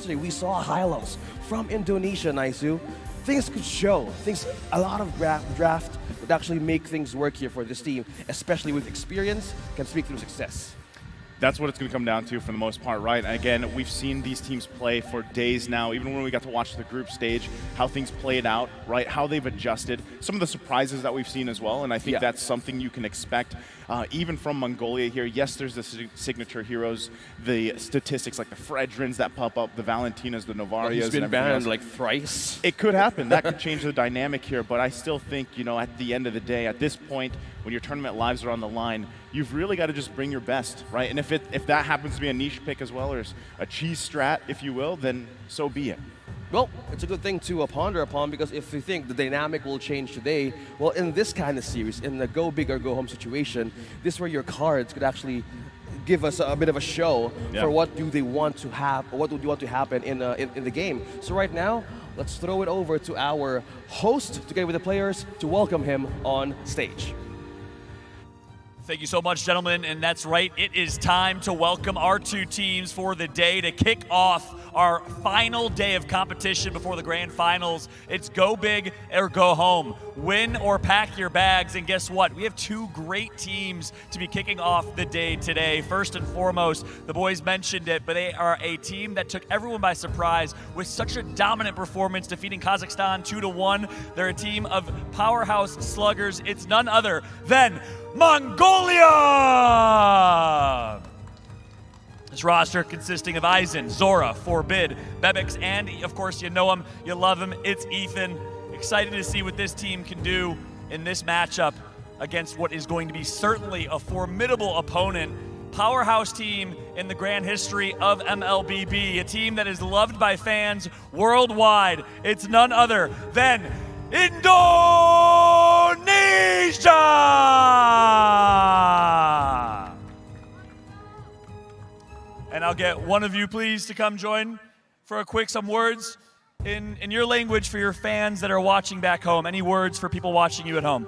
yesterday we saw highlights from Indonesia, Naisu. Things could show. A lot of draft would actually make things work here for this team, especially with experience, can speak through success. That's what it's going to come down to for the most part, right? Again, we've seen these teams play for days now, even when we got to watch the group stage, how things played out, right? How they've adjusted, some of the surprises that we've seen as well, and I think that's something you can expect even from Mongolia here. Yes, there's the signature heroes, the statistics like the Fredrins that pop up, the Valentinas, the Novarias. He's been banned like thrice. It could happen. That could change the dynamic here, but I still think, you know, at the end of the day, at this point, when your tournament lives are on the line, you've really got to just bring your best, right? And if that happens to be a niche pick as well, or a cheese strat, if you will, then so be it. Well, it's a good thing to ponder upon, because if you think the dynamic will change today, well, in this kind of series, in the go big or go home situation, this is where your cards could actually give us a bit of a show for what do they want to have, or what do you want to happen in the game. So right now, let's throw it over to our host together with the players to welcome him on stage. Thank you so much, gentlemen, and that's right. It is time to welcome our two teams for the day to kick off our final day of competition before the grand finals. It's go big or go home. Win or pack your bags, and guess what? We have two great teams to be kicking off the day today. First and foremost, the boys mentioned it, but they are a team that took everyone by surprise with such a dominant performance, defeating Kazakhstan 2-1. They're a team of powerhouse sluggers. It's none other than Mongolia! This roster consisting of Aizen, Zora, Forbid, Bebix, and of course you know him, you love him, it's Ethan. Excited to see what this team can do in this matchup against what is going to be certainly a formidable opponent. Powerhouse team in the grand history of MLBB, a team that is loved by fans worldwide. It's none other than Indonesia! And I'll get one of you, please, to come join for some words in your language for your fans that are watching back home. Any words for people watching you at home?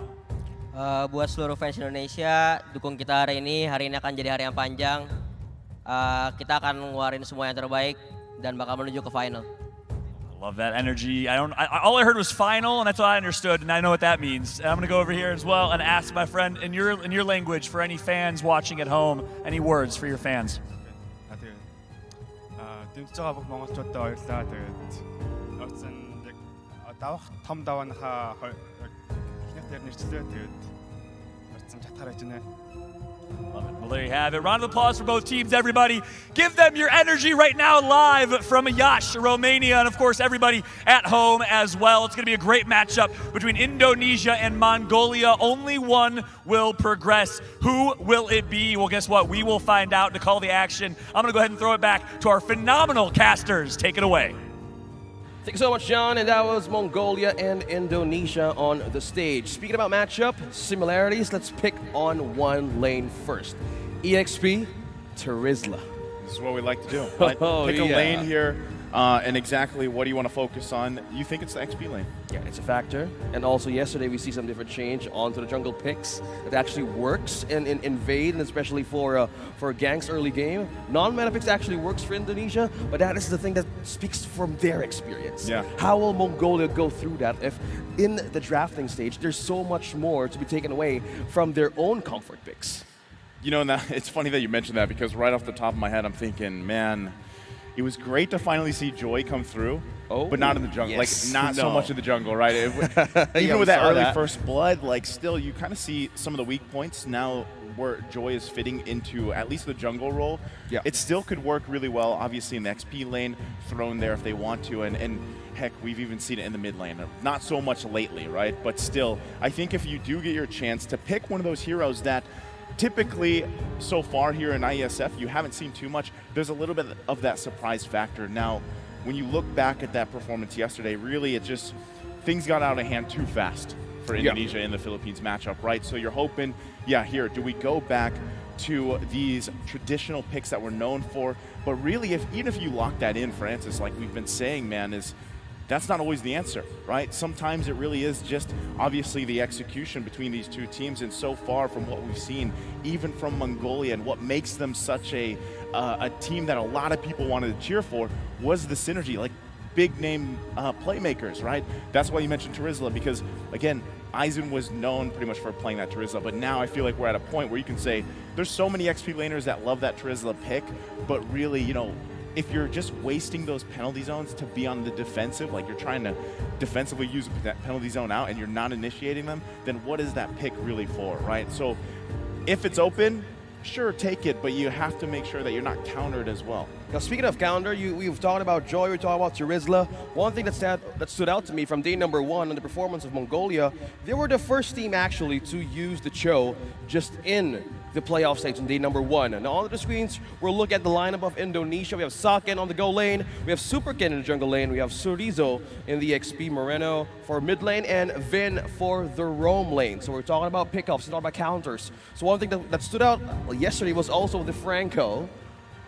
Buat seluruh fans Indonesia, dukung kita hari ini. Hari ini akan jadi hari yang panjang. Kita akan ngeluarin semua yang terbaik dan bakal menuju ke final. Love that energy. All I heard was final, and that's all I understood, and I know what that means. And I'm going to go over here as well and ask my friend in your language for any fans watching at home, any words for your fans. Дэмжиж байгаа бүх монголчуудад баярлалаа. Тэгээд оцсон яг давах том давааныхаа эхнийх дээр нэрчлээ. Тэгээд оцсон чатгаар байж байна. Well, there you have it. Round of applause for both teams, everybody. Give them your energy right now live from Yash, Romania, and of course everybody at home as well. It's going to be a great matchup between Indonesia and Mongolia. Only one will progress. Who will it be? Well, guess what? We will find out to call the action. I'm going to go ahead and throw it back to our phenomenal casters. Take it away. Thank you so much, John, and that was Mongolia and Indonesia on the stage. Speaking about matchup, similarities, let's pick on one lane first. EXP to Rizla. This is what we like to do, right? Pick a lane here, and exactly what do you want to focus on? You think it's the XP lane? Yeah, it's a factor. And also yesterday we see some different change onto the jungle picks that actually works in Invade, and especially for Gang's early game. Non-meta picks actually works for Indonesia, but that is the thing that speaks from their experience. Yeah. How will Mongolia go through that if in the drafting stage there's so much more to be taken away from their own comfort picks? You know, and it's funny that you mentioned that, because right off the top of my head I'm thinking, man, it was great to finally see Joy come through, but not in the jungle. Yes. Like, not so much in the jungle, right? Even with that early first blood, like, still, you kind of see some of the weak points now where Joy is fitting into at least the jungle role. Yeah. It still could work really well, obviously, in the XP lane, thrown there if they want to, and heck, we've even seen it in the mid lane. Not so much lately, right? But still, I think if you do get your chance to pick one of those heroes that typically, so far here in IESF, you haven't seen too much. There's a little bit of that surprise factor. Now, when you look back at that performance yesterday, really it just, things got out of hand too fast for Indonesia in the Philippines matchup, right? So you're hoping, here, do we go back to these traditional picks that we're known for? But really, even if you lock that in, Francis, like we've been saying, man, is that's not always the answer, right? Sometimes it really is just obviously the execution between these two teams, and so far from what we've seen, even from Mongolia, and what makes them such a team that a lot of people wanted to cheer for was the synergy, like big name playmakers, right? That's why you mentioned Terizla, because again, Eisen was known pretty much for playing that Terizla, but now I feel like we're at a point where you can say there's so many XP laners that love that Terizla pick, but really, you know, if you're just wasting those penalty zones to be on the defensive, like you're trying to defensively use that penalty zone out and you're not initiating them, then what is that pick really for, right? So if it's open, sure, take it, but you have to make sure that you're not countered as well. Now, speaking of counter, we've talked about Joy, we talked about Terizla. One thing that stood out to me from day number 1 on the performance of Mongolia, they were the first team actually to use the Cho just in the playoff stage on day number 1. And on the screens, we'll look at the lineup of Indonesia. We have Saken on the go lane, we have Superken in the jungle lane, we have Surizo in the XP, Moreno for mid lane, and Vin for the roam lane. So we're talking about pickups, we're talking about counters. So one thing that stood out yesterday was also the Franco.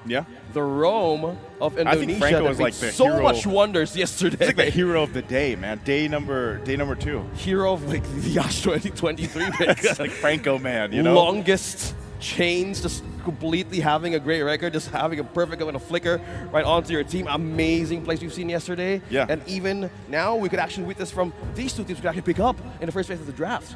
Yeah. The roam of Indonesia. I think Franco was like the so hero. much wonders yesterday. It's like the hero of the day, man. Day number 2. Hero of like the Yash 2023 pick. It's like Franco, man, you know? Longest chains, just completely having a great record, just having a perfect amount of flicker right onto your team. Amazing plays we've seen yesterday. Yeah. And even now, we could actually witness from these two teams could actually pick up in the first phase of the draft.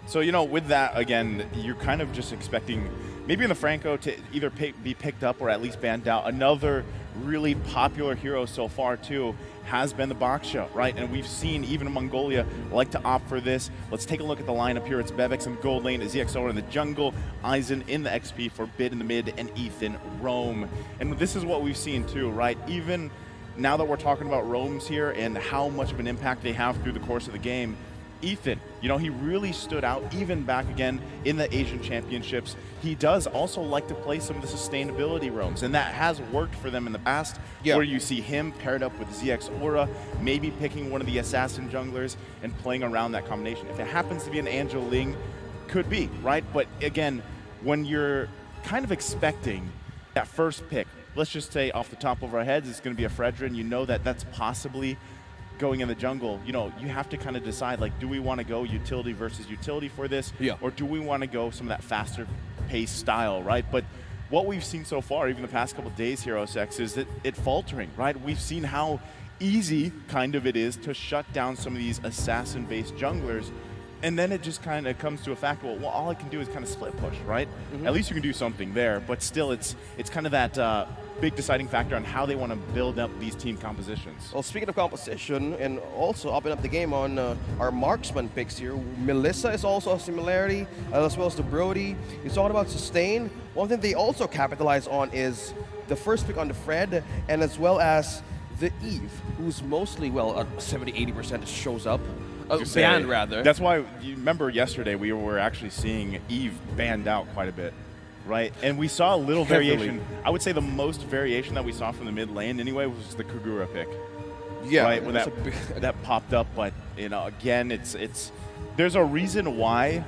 So, you know, with that, again, you're kind of just expecting maybe in the Franco to either be picked up or at least banned out. Another really popular hero so far, too, has been the Baksha, right? And we've seen even in Mongolia like to opt for this. Let's take a look at the lineup here. It's Bebex in the gold lane, ZXO in the jungle, Eisen in the XP for Bid in the mid, and Ethan roam. And this is what we've seen, too, right? Even now that we're talking about roams here and how much of an impact they have through the course of the game, Ethan, you know, he really stood out even back again in the Asian Championships. He does also like to play some of the sustainability roams, and that has worked for them in the past, where you see him paired up with ZX Aura, maybe picking one of the assassin junglers and playing around that combination. If it happens to be an Angel Ling, could be, right? But again, when you're kind of expecting that first pick, let's just say off the top of our heads, it's going to be a Fredrin, you know that that's possibly going in the jungle, you know, you have to kind of decide, like, do we want to go utility versus utility for this? Yeah. Or do we want to go some of that faster pace style, right? But what we've seen so far, even the past couple of days here, OSX, is that it faltering, right? We've seen how easy kind of it is to shut down some of these assassin-based junglers, and then it just kind of comes to a fact, well, all I can do is kind of split push, right? At least you can do something there, but still it's kind of that big deciding factor on how they want to build up these team compositions. Well, speaking of composition, and also upping up the game on our marksman picks here, Melissa is also a similarity, as well as the Brody. He's talking about sustain. One thing they also capitalize on is the first pick on the Fred, and as well as the Eve, who's mostly, well, 70-80% shows up. Banned, rather. That's why, you remember yesterday we were actually seeing Eve banned out quite a bit, right? And we saw a little variation. I would say the most variation that we saw from the mid lane anyway was the Kagura pick. Yeah, right, when that popped up. But, you know, again, there's a reason why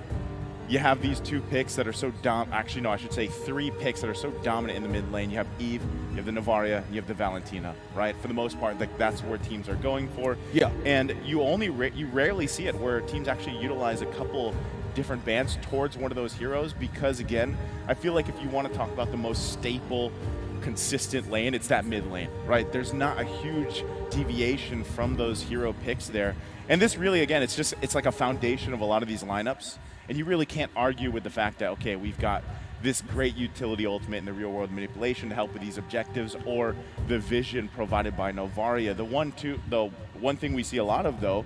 you have these two picks that are so actually, no, I should say 3 picks that are so dominant in the mid lane. You have Eve, you have the Navaria, and you have the Valentina, right? For the most part, like, that's where teams are going for. Yeah. And you you rarely see it where teams actually utilize a couple different bans towards one of those heroes, because, again, I feel like if you want to talk about the most staple, consistent lane, it's that mid lane, right? There's not a huge deviation from those hero picks there. And this really, again, it's like a foundation of a lot of these lineups. And you really can't argue with the fact that, okay, we've got this great utility ultimate in the real world manipulation to help with these objectives, or the vision provided by Novaria. The one thing we see a lot of, though,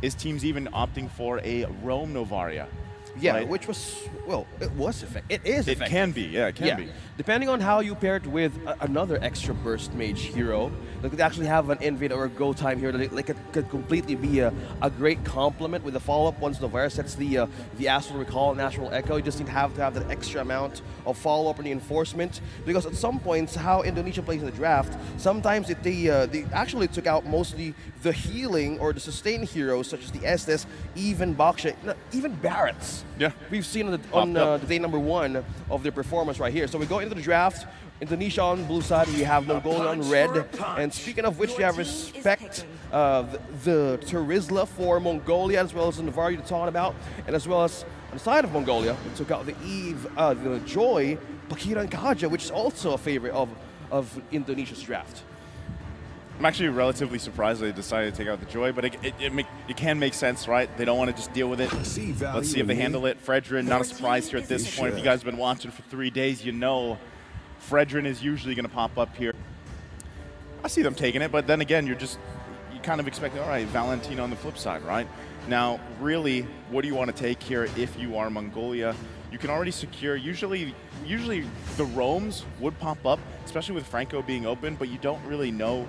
is teams even opting for a roam Novaria. Yeah, right? which was, well, it was effective. It is effective. It can be, yeah, it can be. Depending on how you pair it with another extra burst mage hero, that could actually have an invade or a go time here that could completely be a great complement with the follow-up once Novaria sets the Astral Recall and Astral Echo. You just need to have that extra amount of follow-up and reinforcement, because at some points, how Indonesia plays in the draft, sometimes they actually took out mostly the healing or the sustain heroes, such as the Estes, even Baksha, even Barretts. Yeah. We've seen on the day number 1 of their performance right here. So we go into the draft. Indonesia on blue side, we have Mongolia on red. And speaking of which, we have respect the Turizla for Mongolia, as well as the Navarre you're talking about, and as well as on the side of Mongolia, we took out the Eve, the Joy, Pakira, and Kaja, which is also a favorite of Indonesia's draft. I'm actually relatively surprised they decided to take out the Joy, but it can make sense, right? They don't want to just deal with it. Let's see if they handle it. Fredrin, not a surprise here at this point. If you guys have been watching for 3 days, you know Fredrin is usually going to pop up here. I see them taking it, but then again, you kind of expect, all right, Valentino on the flip side, right? Now, really, what do you want to take here if you are Mongolia? You can already secure, usually the roams would pop up, especially with Franco being open, but you don't really know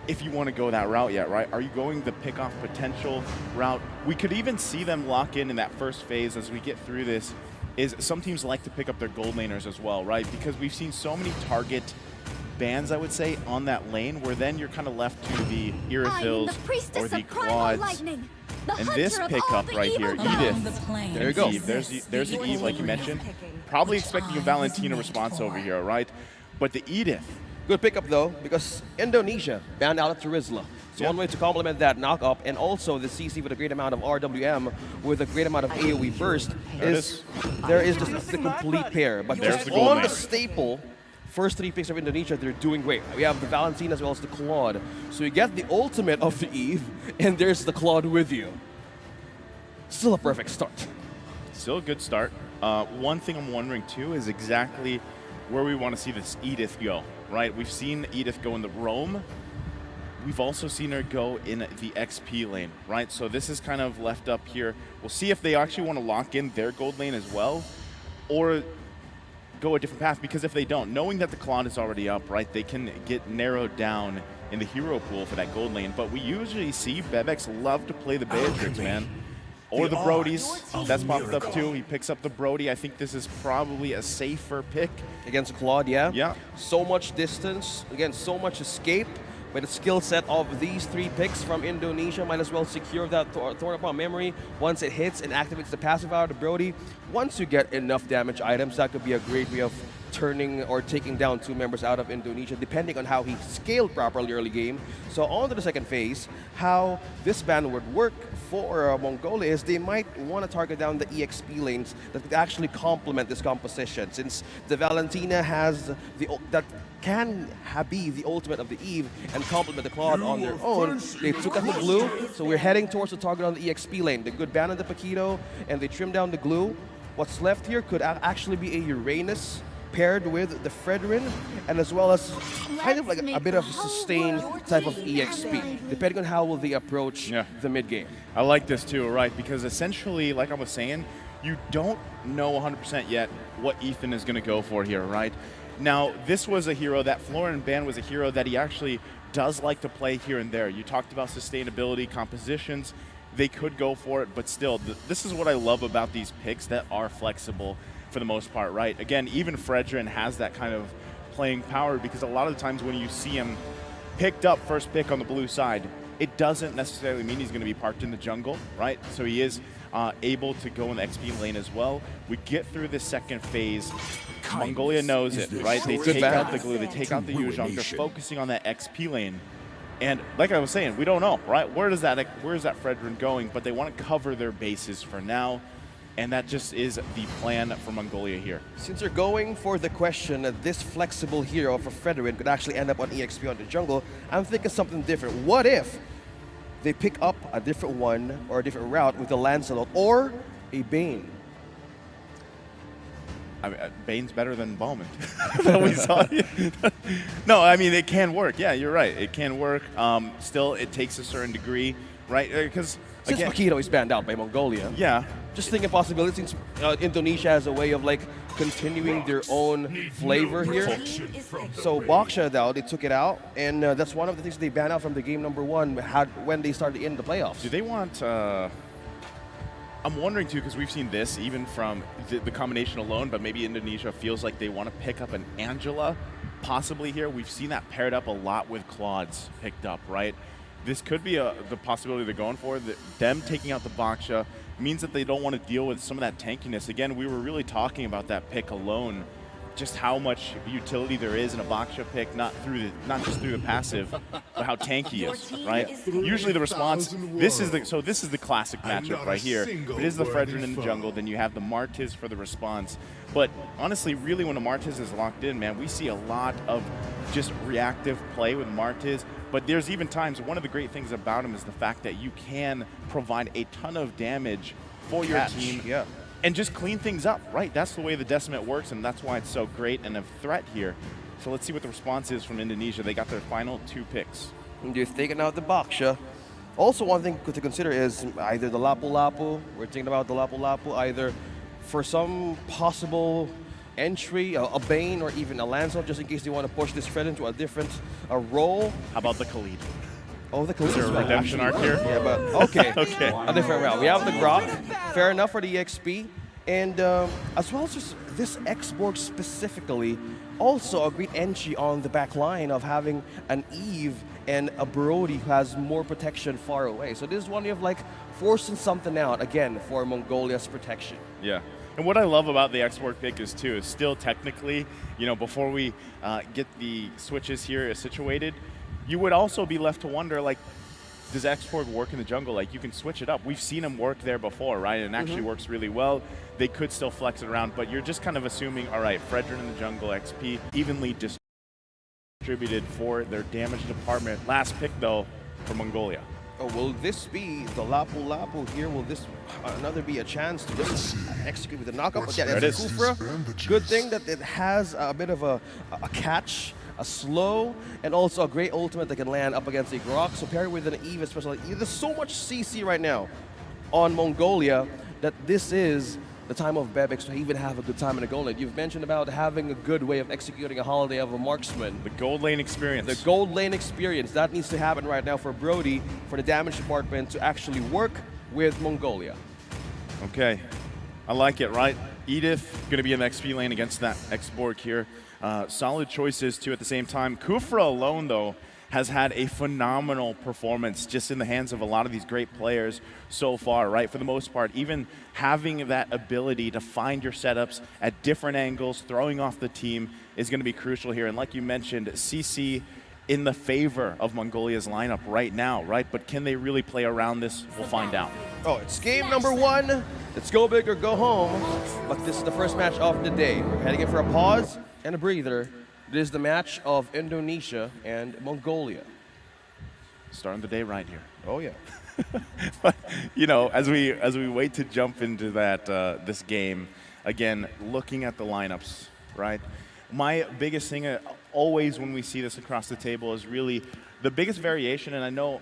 if you want to go that route yet, right? Are you going the pick-off potential route? We could even see them lock in that first phase as we get through this, is some teams like to pick up their gold laners as well, right? Because we've seen so many target bans, I would say, on that lane, where then you're kind of left to the Irithils or the Claudes. And this pickup right here, Edith, there you go. Eve. There's the Eve, like you mentioned. Probably expecting a Valentina response over here, right? But the Edith, Good pickup though, because Indonesia banned out of Turizla. So one way to complement that knock-up, and also the CC with a great amount of RWM with a great amount of AoE burst, there is just the complete pair. But There's just the gold on the lane. staple, first 3 picks of Indonesia, they're doing great. We have the Valentina as well as the Claude. So you get the ultimate of the Eve, and there's the Claude with you. Still a perfect start. still a good start. One thing I'm wondering too is exactly where we want to see this Edith go, right? We've seen Edith go in the roam. We've also seen her go in the XP lane, right? So this is kind of left up here. We'll see if they actually want to lock in their gold lane as well, or go a different path, because if they don't, knowing that the Claude is already up, right, they can get narrowed down in the hero pool for that gold lane. But we usually see Bebex love to play the Beatrix, man. Or the Brodies. That's popped up too. He picks up the Brody. I think this is probably a safer pick. Against Claude, yeah. Yeah. So much distance, again, so much escape. With the skill set of these 3 picks from Indonesia, might as well secure that Thorn Upon Memory once it hits and activates the passive out of the Brody. Once you get enough damage items, that could be a great way of turning or taking down 2 members out of Indonesia, depending on how he scaled properly early game. So on to the second phase, how this ban would work for Mongolia is they might want to target down the EXP lanes that could actually complement this composition, since the Valentina has that can be the ultimate of the Eve and complement the Claude on their own. They took out the glue, so we're heading towards the target on the EXP lane. The good ban on the Paquito, and they trim down the glue. What's left here could actually be a Uranus paired with the Fredrin, and as well as kind of like a bit of a sustained type of EXP, depending on how will they approach the mid game. I like this too, right? Because essentially, like I was saying, you don't know 100% yet what Ethan is going to go for here, right? Now, this was a hero that Florin Ban was a hero that he actually does like to play here and there. You talked about sustainability, compositions. They could go for it, but still, this is what I love about these picks that are flexible for the most part, right? Again, even Fredrin has that kind of playing power, because a lot of the times when you see him picked up first pick on the blue side, it doesn't necessarily mean he's going to be parked in the jungle, right? So he is able to go in the XP lane as well. We get through the second phase. Mongolia knows it, right? They take out the glue, they take out the Yuzhong, they're focusing on that XP lane. And like I was saying, we don't know, right? Where is that Fredrin going? But they want to cover their bases for now. And that just is the plan for Mongolia here. Since you're going for the question that this flexible hero for Fredrin could actually end up on EXP on the jungle, I'm thinking something different. What if they pick up a different one or a different route with the Lancelot or a Bane? I mean, Bane's better than Bowman. We saw. No, I mean, it can work. Yeah, you're right. It can work. Still, it takes a certain degree, right? Because since Paquito is banned out by Mongolia, yeah, just thinking possibilities. Indonesia has a way of like continuing their own flavor here. So Baksha, though, they took it out, and that's one of the things they banned out from the game number 1 when they started in the playoffs. Do they want? I'm wondering too, because we've seen this even from the combination alone, but maybe Indonesia feels like they want to pick up an Angela possibly here. We've seen that paired up a lot with Claude's picked up, right? This could be the possibility they're going for. Them taking out the Baksha means that they don't want to deal with some of that tankiness. Again, we were really talking about that pick alone just how much utility there is in a Baksha pick, not just through the passive, but how tanky he is, right? Usually the response, this is the classic matchup right here. If it is the Fredrin in the jungle, then you have the Martiz for the response. But honestly, really when a Martiz is locked in, man, we see a lot of just reactive play with Martiz. But there's even times, one of the great things about him is the fact that you can provide a ton of damage for your team. Yeah. And just clean things up, right? That's the way the Decimate works, and that's why it's so great and a threat here. So let's see what the response is from Indonesia. They got their final 2 picks. And you've taken out the Baksha. Also, one thing to consider is either the Lapu-Lapu, we're thinking about the Lapu-Lapu, either for some possible entry, a Bane, or even a Lancelot, just in case they want to push this Fred into a different role. How about the Khalid? Oh, the Khalid Is there a redemption arc here? Yeah, but okay. Okay. A different route. We have the Grok, fair enough for the EXP, and as well as just this X-Borg specifically, also a great entry on the back line of having an Eve and a Brody who has more protection far away. So this is one way of like forcing something out, again, for Mongolia's protection. Yeah. And what I love about the export pick is too, is still technically, you know, before we get the switches here situated, you would also be left to wonder, like, does Export work in the jungle? Like, you can switch it up. We've seen him work there before, right? And it actually works really well. They could still flex it around, but you're just kind of assuming, all right, Fredrin in the jungle, XP, evenly distributed for their damage department. Last pick, though, for Mongolia. Oh, will this be the Lapu-Lapu here? Will this another be a chance to just execute with the knockup? But yeah, There it it's a is. Kufra. Good thing that it has a bit of a catch, a slow, and also a great ultimate that can land up against a Grok. So paired with an Eve especially, there's so much CC right now on Mongolia that this is the time of Bebek to even have a good time in the gold lane. You've mentioned about having a good way of executing a holiday of a marksman. The gold lane experience. The gold lane experience, that needs to happen right now for Brody, for the damage department to actually work with Mongolia. Okay, I like it, right? Edith going to be in the XP lane against that X-Borg here. Solid choices too at the same time. Kufra alone, though, has had a phenomenal performance just in the hands of a lot of these great players so far, right? For the most part, even having that ability to find your setups at different angles, throwing off the team is going to be crucial here. And like you mentioned, CC in the favor of Mongolia's lineup right now, right? But can they really play around this? We'll find out. Oh, it's game number 1. Let's go big or go home. But this is the first match of the day. We're heading in for a pause and a breather. This is the match of Indonesia and Mongolia. Starting the day right here. Oh yeah. But, you know, as we wait to jump into that this game, again, looking at the lineups, right? My biggest thing always when we see this across the table is really the biggest variation, and I know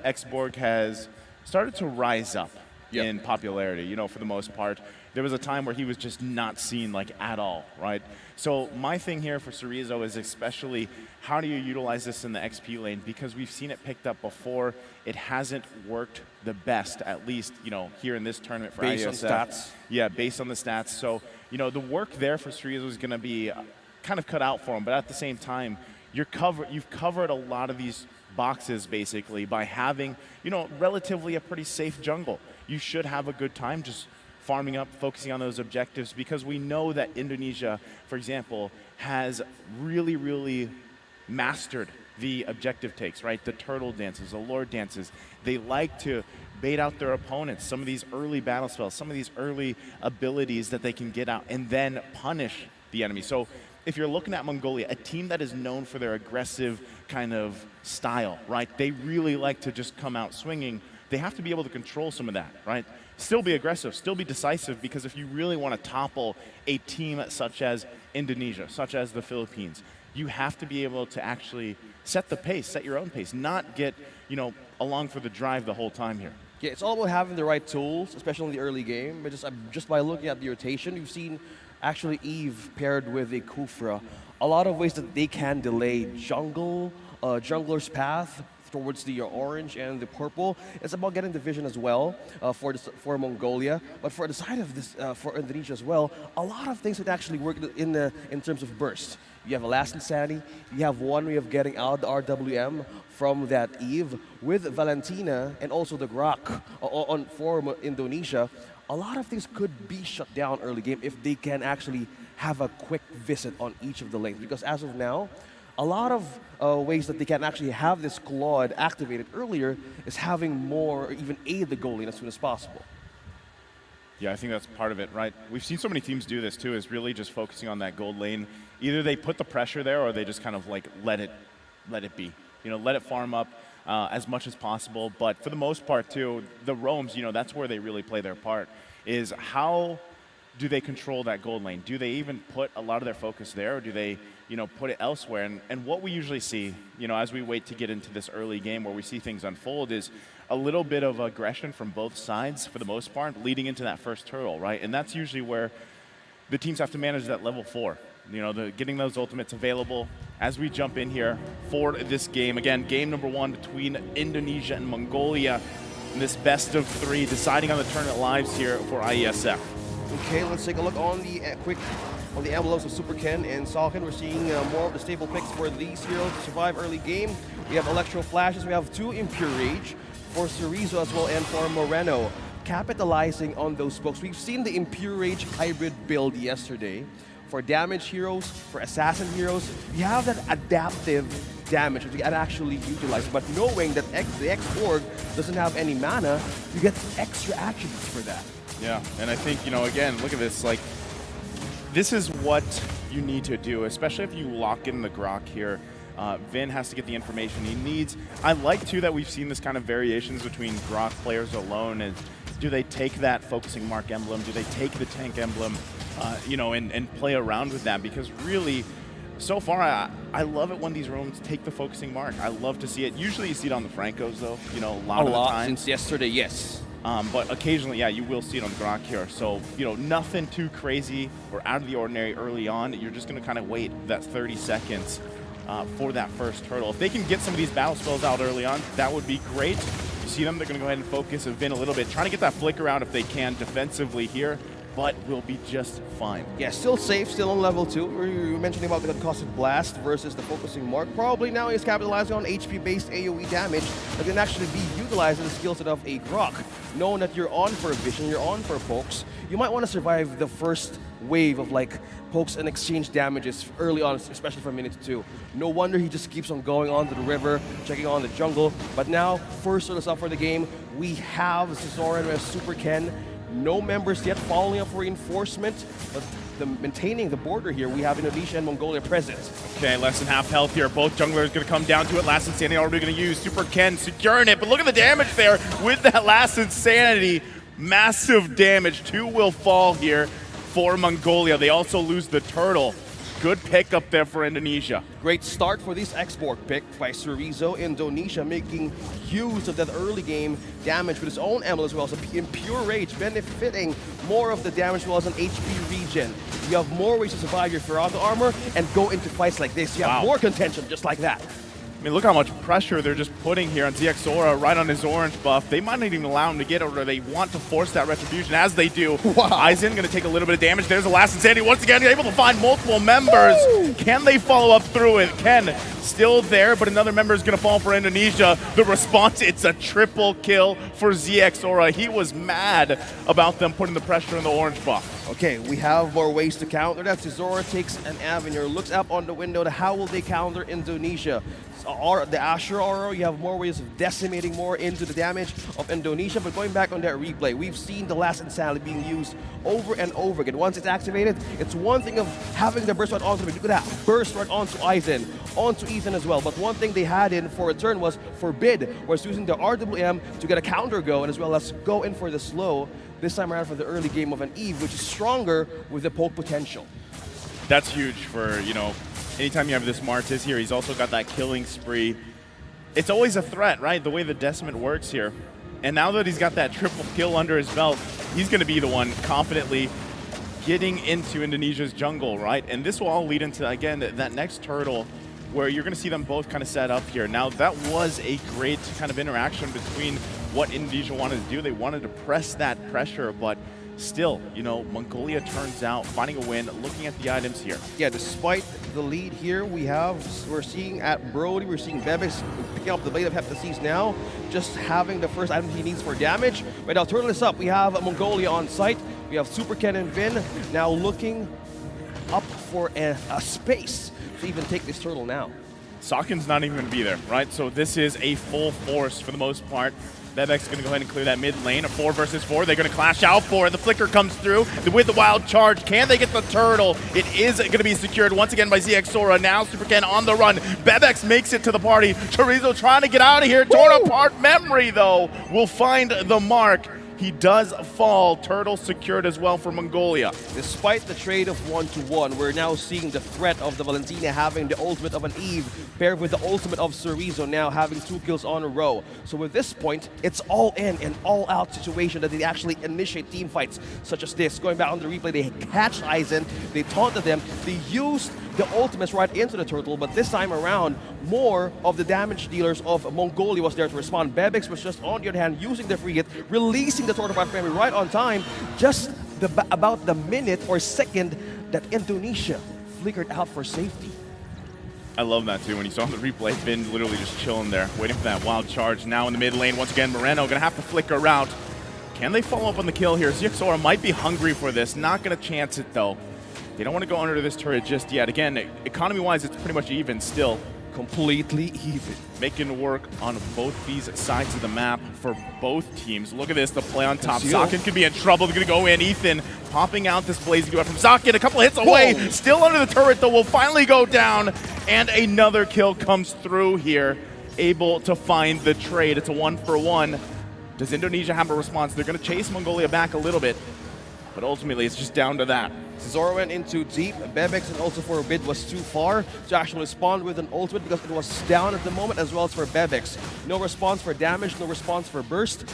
X-Borg has started to rise up in popularity, you know, for the most part. There was a time where he was just not seen like at all, right? So my thing here for Cerezo is especially how do you utilize this in the XP lane, because we've seen it picked up before. It hasn't worked the best, at least, you know, here in this tournament for based IESF. on stats. Yeah, based on the stats. So, you know, the work there for Cerezo is going to be kind of cut out for him, but at the same time, you've covered a lot of these boxes basically by having, you know, relatively a pretty safe jungle. You should have a good time just farming up, focusing on those objectives, because we know that Indonesia, for example, has really, really mastered the objective takes, right? The turtle dances, the lord dances. They like to bait out their opponents, some of these early battle spells, some of these early abilities that they can get out and then punish the enemy. So if you're looking at Mongolia, a team that is known for their aggressive kind of style, right? They really like to just come out swinging. They have to be able to control some of that, right? Still be aggressive, still be decisive, because if you really want to topple a team such as Indonesia, such as the Philippines, you have to be able to actually set the pace, set your own pace, not get, you know, along for the drive the whole time here. Yeah, it's all about having the right tools, especially in the early game. But just by looking at the rotation, you've seen actually Eve paired with a Kufra. A lot of ways that they can delay jungler's path towards the orange and the purple. It's about getting the vision as well for Mongolia. But for the side of this, for Indonesia as well, a lot of things would actually work in terms of burst. You have a last insanity. You have one way of getting out the RWM from that Eve with Valentina and also the Grok for Indonesia. A lot of things could be shut down early game if they can actually have a quick visit on each of the lanes. Because as of now, a lot of ways that they can actually have this Claude activated earlier is having more or even aid the goal lane as soon as possible. Yeah, I think that's part of it, right? We've seen so many teams do this too, is really just focusing on that gold lane. Either they put the pressure there or they just kind of like let it be. You know, let it farm up as much as possible. But for the most part too, the roams, you know, that's where they really play their part, is how do they control that gold lane? Do they even put a lot of their focus there, or do they, you know, put it elsewhere? And what we usually see, you know, as we wait to get into this early game where we see things unfold, is a little bit of aggression from both sides for the most part, leading into that first turtle, right? And that's usually where the teams have to manage that level 4. You know, getting those ultimates available as we jump in here for this game. Again, game number 1 between Indonesia and Mongolia in this best of 3, deciding on the tournament lives here for IESF. Okay, let's take a look on the on the envelopes of Super Ken and Salkin. We're seeing more of the staple picks for these heroes to survive early game. We have Electro Flashes, we have 2 Impure Rage for Cerezo as well, and for Moreno, capitalizing on those spokes. We've seen the Impure Rage hybrid build yesterday. For damage heroes, for assassin heroes, you have that adaptive damage that you can actually utilize. But knowing that the X-Org doesn't have any mana, you get extra attributes for that. Yeah, and I think, you know, again, look at this, like, this is what you need to do, especially if you lock in the Grok here. Vin has to get the information he needs. I like, too, that we've seen this kind of variations between Grok players alone. And do they take that focusing mark emblem? Do they take the tank emblem, you know, and play around with that? Because really, so far, I love it when these roams take the focusing mark. I love to see it. Usually you see it on the Francos, though, you know, a lot of the time. Since yesterday, yes. But occasionally, yeah, you will see it on the Grok here. So, you know, nothing too crazy or out of the ordinary early on. You're just going to kind of wait that 30 seconds for that first turtle. If they can get some of these battle spells out early on, that would be great. You see them, they're going to go ahead and focus Vin a little bit, trying to get that flicker out if they can defensively here, but will be just fine. Yeah, still safe, still on level 2. We were mentioning about the concussive blast versus the focusing mark. Probably now he's capitalizing on HP-based AoE damage that can actually be utilized in the skill set of a Grok. Knowing that you're on for a vision, you're on for pokes, you might want to survive the first wave of like pokes and exchange damages early on, especially for minute 2. No wonder he just keeps on going on to the river, checking on the jungle. But now, first sort of stuff for the game, we have Cesarin as Super Ken. No members yet following up for reinforcement, but maintaining the border here, we have Indonesia and Mongolia present. Okay, less than half health here. Both junglers going to come down to it. Last Insanity already going to use. Super Ken securing it, but look at the damage there with that Last Insanity. Massive damage. 2 will fall here for Mongolia. They also lose the turtle. Good pick up there for Indonesia. Great start for this export pick by Cerezo. Indonesia making use of that early game damage with his own emblem as well. So Impure Rage benefiting more of the damage as well as an HP regen. You have more ways to survive your Ferraga armor and go into fights like this. You have more contention just like that. I mean, look how much pressure they're just putting here on ZX Aura right on his orange buff. They might not even allow him to get it, or they want to force that retribution as they do. Wow. Aizen going to take a little bit of damage. There's the Last Insanity. Once again, able to find multiple members. Woo! Can they follow up through it? Ken still there, but another member is going to fall for Indonesia. The response, it's a triple kill for ZX Aura. He was mad about them putting the pressure on the orange buff. Okay, we have more ways to counter that. Cesaro takes an avenue, looks up on the window to how will they counter Indonesia. The Asher Aura, you have more ways of decimating more into the damage of Indonesia, but going back on that replay, we've seen the Last Insanity being used over and over again. Once it's activated, it's one thing of having the burst right onto him. You could have burst right onto Aizen, onto Ethan as well, but one thing they had in for return was Forbid, was using the RWM to get a counter go, and as well as go in for the slow, this time around for the early game of an Eve, which is stronger with the poke potential. That's huge for, you know, anytime you have this Martis here. He's also got that killing spree. It's always a threat, right? The way the Decimate works here. And now that he's got that triple kill under his belt, he's going to be the one confidently getting into Indonesia's jungle, right? And this will all lead into, again, that next turtle where you're going to see them both kind of set up here. Now, that was a great kind of interaction between what Indonesia wanted to do. They wanted to press that pressure, but still, you know, Mongolia turns out finding a win, looking at the items here. Yeah, despite the lead here, we're seeing at Brody, we're seeing Bebis picking up the Blade of Heptases now, just having the first item he needs for damage. But now turn this up, we have Mongolia on site. We have Super Ken and Vin now looking for a space to even take this turtle now. Sokken's not even going to be there, right? So this is a full force for the most part. Bebek's going to go ahead and clear that mid lane. A 4 versus 4. They're going to clash out for it. The flicker comes through with the wild charge. Can they get the turtle? It is going to be secured once again by ZXora. Now Super Ken on the run. Bebex makes it to the party. Chorizo trying to get out of here. Torn apart. Memory, though, will find the mark. He does fall. Turtle secured as well for Mongolia. Despite the trade of 1-to-1, we're now seeing the threat of the Valentina having the ultimate of an Eve paired with the ultimate of Chorizo now having 2 kills on a row. So with this point, it's all in an all-out situation that they actually initiate team fights such as this. Going back on the replay, they catch Aizen, they taunted them, they used the ultimates right into the turtle, but this time around, more of the damage dealers of Mongolia was there to respond. Bebex was just on the other hand using the free hit, releasing the turtle by family right on time, just about the minute or second that Indonesia flickered out for safety. I love that too. When you saw the replay, Finn literally just chilling there, waiting for that wild charge. Now in the mid lane, once again, Moreno gonna have to flicker out. Can they follow up on the kill here? ZXora might be hungry for this, not gonna chance it though. They don't want to go under this turret just yet. Again, economy-wise, it's pretty much even still. Completely even. Making work on both these sides of the map for both teams. Look at this, the play on top. Conceal. Socken could be in trouble. They're going to go in. Ethan popping out this blazing duet from Socken. A couple hits away. Whoa. Still under the turret, though. Will finally go down. And another kill comes through here. Able to find the trade. It's a 1-for-1. Does Indonesia have a response? They're going to chase Mongolia back a little bit. But ultimately, it's just down to that. Zora went in too deep. Bebex and also for a bit was too far to actually respond with an ultimate because it was down at the moment, as well as for Bebex. No response for damage, no response for burst.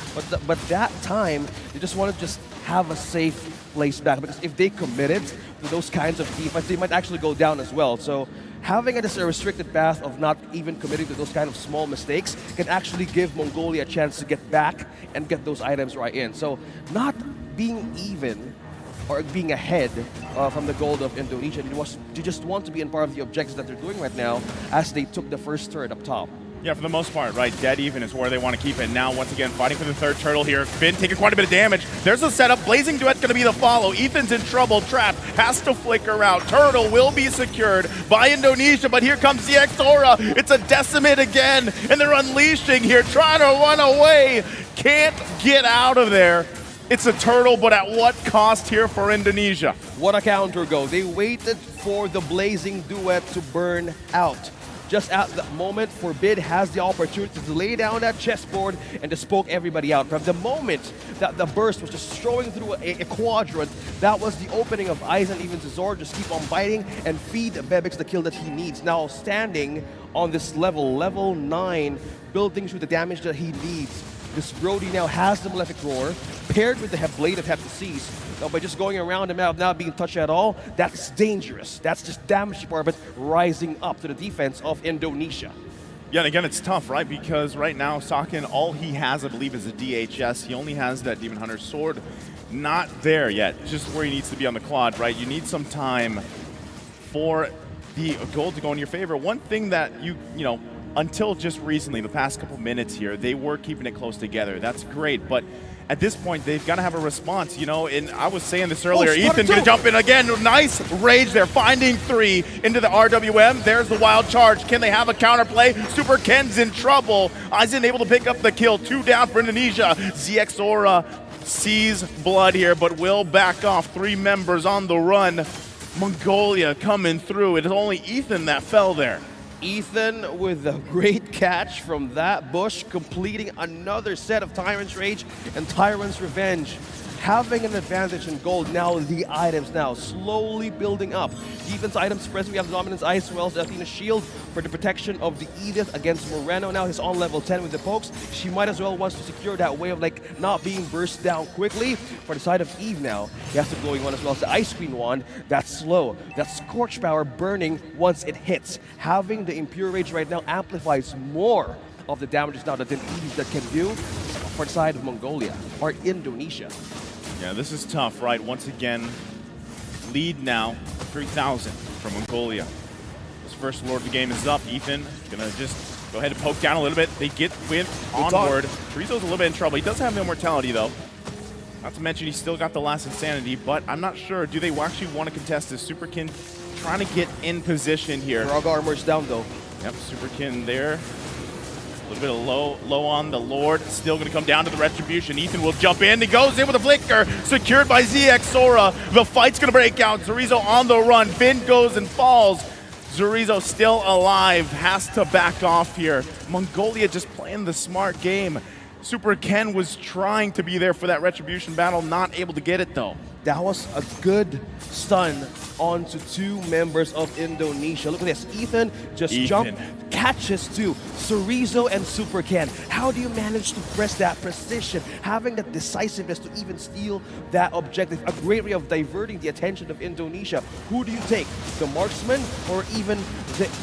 But that time, they just wanted to just have a safe place back, because if they committed to those kinds of team fights, they might actually go down as well. So having a restricted path of not even committing to those kind of small mistakes can actually give Mongolia a chance to get back and get those items right in. So not being even or being ahead from the gold of Indonesia, they just want to be in part of the objectives that they're doing right now as they took the first turret up top. Yeah, for the most part, right? Dead even is where they want to keep it. Now, once again, fighting for the third turtle here. Finn taking quite a bit of damage. There's a setup. Blazing Duet's going to be the follow. Ethan's in trouble. Trapped. Has to flicker out. Turtle will be secured by Indonesia, but here comes ZXora. It's a decimate again, and they're unleashing here, trying to run away. Can't get out of there. It's a turtle, but at what cost here for Indonesia? What a counter go. They waited for the Blazing Duet to burn out. Just at that moment, Forbid has the opportunity to lay down that chessboard and to poke everybody out. From the moment that the burst was just strolling through a quadrant, that was the opening of Aizen, even Zor, just keep on biting and feed Bebex the kill that he needs. Now standing on this level 9, building through the damage that he needs. This Brody now has the Malefic Roar, paired with the Blade of Heptasis. Now, by just going around him out, not being touched at all, that's dangerous. That's just damage department rising up to the defense of Indonesia. Yeah, and again, it's tough, right? Because right now, Socken, all he has, I believe, is a DHS. He only has that Demon Hunter sword. Not there yet, just where he needs to be on the quad, right? You need some time for the gold to go in your favor. One thing that you know, until just recently, the past couple minutes here, they were keeping it close together. That's great, but at this point, they've got to have a response, you know, and I was saying this earlier, Ethan gonna jump in again, nice rage there, finding 3 into the RWM, there's the wild charge, can they have a counterplay? Super Ken's in trouble, Aizen able to pick up the kill, 2 down for Indonesia, ZXora sees blood here, but will back off, 3 members on the run, Mongolia coming through, it is only Ethan that fell there. Ethan with a great catch from that bush, completing another set of Tyrant's Rage and Tyrant's Revenge. Having an advantage in gold, now the items now slowly building up. Defense items present, we have the Dominance Ice, as well as the Athena Shield for the protection of the Edith against Moreno. Now he's on level 10 with the pokes. She might as well wants to secure that way of like not being burst down quickly. For the side of Eve now, he has the glowing one as well as the Ice Queen one. That's slow. That Scorch Power burning once it hits. Having the Impure Rage right now amplifies more of the damages now that the Eve that can do for the side of Mongolia or Indonesia. Yeah, this is tough, right? Once again, lead now, 3,000 from Mongolia. This first Lord of the game is up. Ethan gonna just go ahead and poke down a little bit. They get with onward. Chorizo's a little bit in trouble. He does have no mortality, though. Not to mention, he's still got the last insanity, but I'm not sure. Do they actually want to contest this? Super Ken trying to get in position here. Frog armor's down though. Yep, Superkin there. A little bit of low on the Lord. Still going to come down to the Retribution. Ethan will jump in. He goes in with a flicker. Secured by ZX Sora. The fight's going to break out. Zorizo on the run. Finn goes and falls. Zorizo still alive. Has to back off here. Mongolia just playing the smart game. Super Ken was trying to be there for that Retribution battle. Not able to get it though. That was a good stun onto two members of Indonesia. Look at this. Ethan just jumped, catches two. Zorizo and Super Ken. How do you manage to press that precision? Having that decisiveness to even steal that objective. A great way of diverting the attention of Indonesia. Who do you take? The marksman or even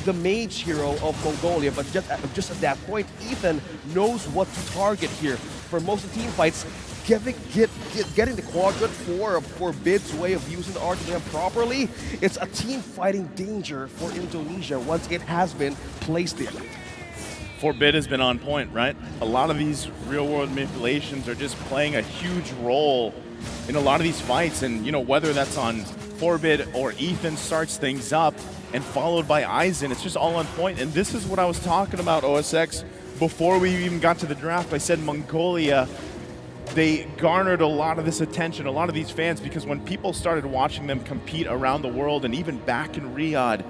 the mage hero of Mongolia? But just at that point, Ethan knows what to target here. For most of the team fights, getting the quadrant for Bid's way of using the RTM properly, it's a team fighting danger for Indonesia once it has been placed there. Forbid has been on point, right? A lot of these real-world manipulations are just playing a huge role in a lot of these fights, and you know, whether that's on Forbid or Ethan starts things up and followed by Aizen, it's just all on point. And this is what I was talking about, OSX, before we even got to the draft. I said Mongolia, they garnered a lot of this attention, a lot of these fans, because when people started watching them compete around the world and even back in Riyadh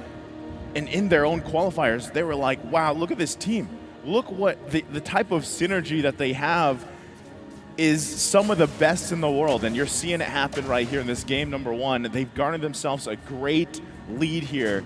and in their own qualifiers, they were like, wow, look at this team. Look what the type of synergy that they have is some of the best in the world. And you're seeing it happen right here in this game number one. They've garnered themselves a great lead here.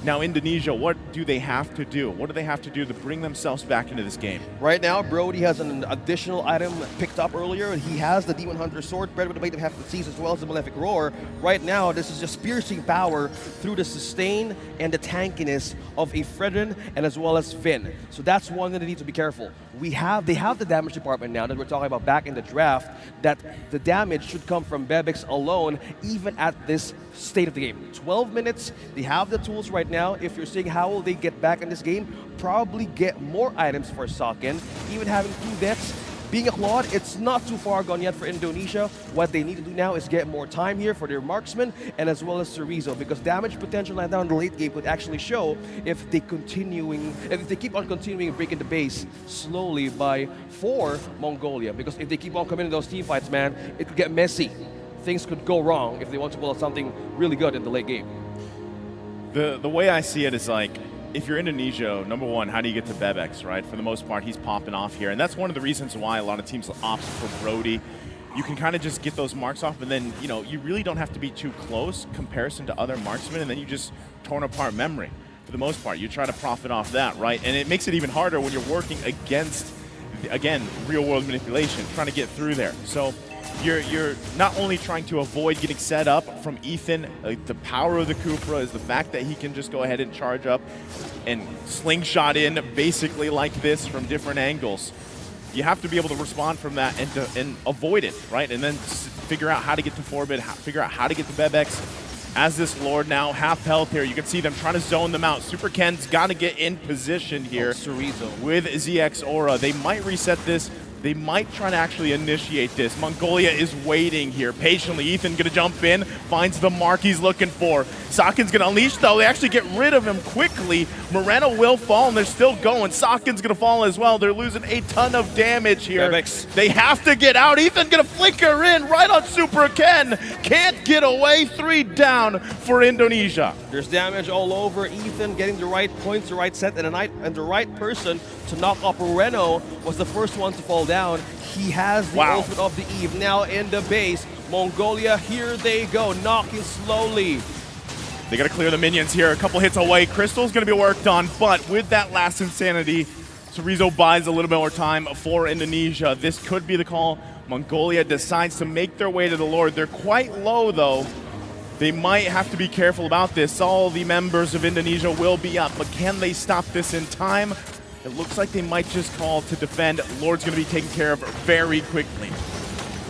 Now, Indonesia, what do they have to do? What do they have to do to bring themselves back into this game? Right now, Brody has an additional item picked up earlier. He has the Demon Hunter Sword, bred with the weight of half the seas, as well as the Malefic Roar. Right now, this is just piercing power through the sustain and the tankiness of a Fredrin and as well as Finn. So that's one that they need to be careful. They have the damage department now that we're talking about back in the draft, that the damage should come from Bebix alone, even at this state of the game. 12 minutes, they have the tools right now. If you're seeing how will they get back in this game, probably get more items for Socken. Even having two deaths, being a Claude, it's not too far gone yet for Indonesia. What they need to do now is get more time here for their marksman and as well as Zorizo, because damage potential down in the late game could actually show if they keep on continuing breaking the base slowly for Mongolia. Because if they keep on coming in those team fights, man, it could get messy. Things could go wrong if they want to pull out something really good in the late game. The way I see it is like, if you're Indonesia, number one, how do you get to Bebex, right? For the most part, he's popping off here. And that's one of the reasons why a lot of teams opt for Brody. You can kind of just get those marks off, and then, you know, you really don't have to be too close comparison to other marksmen, and then you just torn apart memory. For the most part, you try to profit off that, right? And it makes it even harder when you're working against, again, real-world manipulation, trying to get through there. So you're not only trying to avoid getting set up from Ethan, the power of the Kufra is the fact that he can just go ahead and charge up and slingshot in basically like this from different angles. You have to be able to respond from that and avoid it, right? And then figure out how to get to Forbid, figure out how to get to Bebex. As this Lord now half health here, you can see them trying to zone them out. Super Ken's got to get in position here with ZX Aura. They might reset this. They might try to actually initiate this. Mongolia is waiting here patiently. Ethan gonna jump in, finds the mark he's looking for. Sokken's gonna unleash though. They actually get rid of him quickly. Moreno will fall and they're still going. Sokken's gonna fall as well. They're losing a ton of damage here. Bebix. They have to get out. Ethan gonna flicker in right on Super Ken. Can't get away. 3 down for Indonesia. There's damage all over. Ethan getting the right points, the right set, and the right person to knock off Moreno was the first one to fall down. He has the ultimate of the Eve now in the base. Mongolia, here they go, knocking slowly. They gotta clear the minions here. A couple hits away. Crystal's gonna be worked on, but with that last insanity, Zorizo buys a little bit more time for Indonesia. This could be the call. Mongolia decides to make their way to the Lord. They're quite low though. They might have to be careful about this. All the members of Indonesia will be up, but can they stop this in time? It looks like they might just call to defend. Lord's going to be taken care of very quickly.